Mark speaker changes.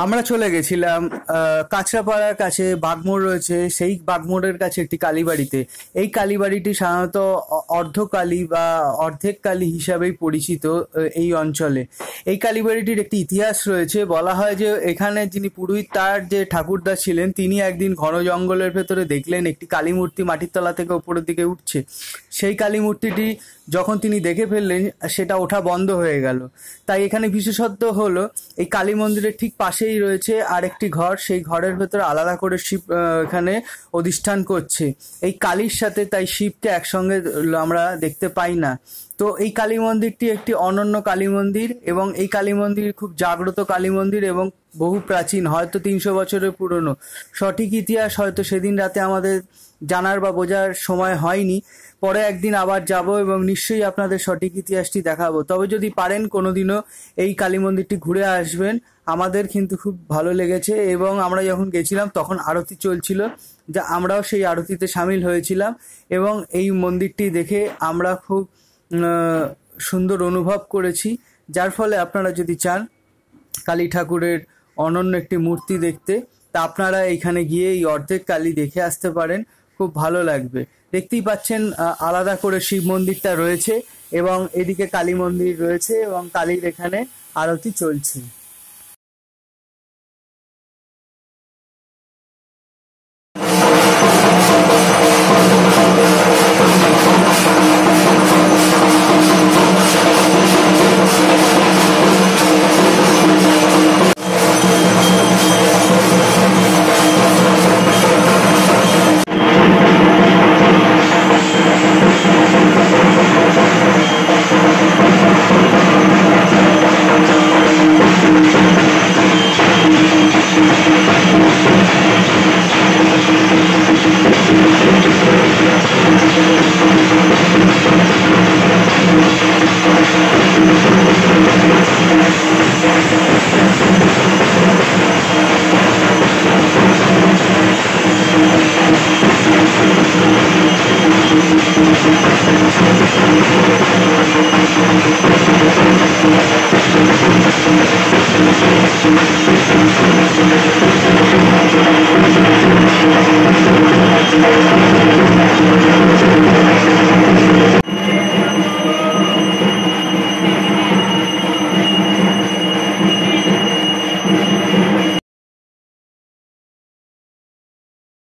Speaker 1: আমরা চলে গেছিলাম কাঁচরাপাড়ার কাছে বাগমোড় রয়েছে, সেই বাগমোড়ের কাছে একটি কালীবাড়িতে। এই কালীবাড়িটি সাধারণত অর্ধকালী বা অর্ধেক কালী হিসাবেই পরিচিত এই অঞ্চলে। এই কালীবাড়িটির একটি ইতিহাস রয়েছে। বলা হয় যে এখানে যিনি পুরোহিত, তার যে ঠাকুরদা ছিলেন, তিনি একদিন ঘন জঙ্গলের ভেতরে দেখলেন একটি কালী মূর্তি মাটির তলা থেকে উপরের দিকে উঠছে। সেই কালী মূর্তিটি যখন তিনি দেখে ফেললেন, সেটা ওঠা বন্ধ হয়ে গেল। তাই এখানে বিশেষত্ব হলো, এই কালী মন্দিরের ঠিক পাশেই রয়েছে আরেকটি ঘর, সেই ঘরের ভেতরে আলাদা করে শিব এখানে অধিষ্ঠান করছে। এই কালীর সাথে তাই শিবকে একসঙ্গে আমরা দেখতে পাই না। তো এই কালী মন্দিরটি একটি অনন্য কালী মন্দির, এবং এই কালী মন্দির খুব জাগ্রত কালী মন্দির এবং বহু প্রাচীন, হয়তো 300 বছরের পুরনো। সঠিক ইতিহাস হয়তো সেদিন রাতে আমাদের জানার বা বোঝার সময় হয়নি। পরে একদিন আবার যাব এবং নিশ্চয়ই আপনাদের সঠিক ইতিহাসটি দেখাবো। তবে যদি পারেন কোনোদিনও এই কালী মন্দিরটি ঘুরে আসবেন। আমাদের কিন্তু খুব ভালো লেগেছে, এবং আমরা যখন গেছিলাম তখন আরতি চলছিল, যা আমরাও সেই আরতিতে সামিল হয়েছিলাম, এবং এই মন্দিরটি দেখে আমরা খুব সুন্দর অনুভব করেছি। যার ফলে আপনারা যদি চান কালী ঠাকুরের অনন্য একটি মূর্তি দেখতে, তা আপনারা এইখানে গিয়ে এই অর্ধেক কালী দেখে আসতে পারেন। খুব ভালো লাগবে। দেখতেই পাচ্ছেন আলাদা করে শিব মন্দিরটা রয়েছে এবং এদিকে কালী মন্দির রয়েছে, এবং কালীর এখানে আরতি চলছে।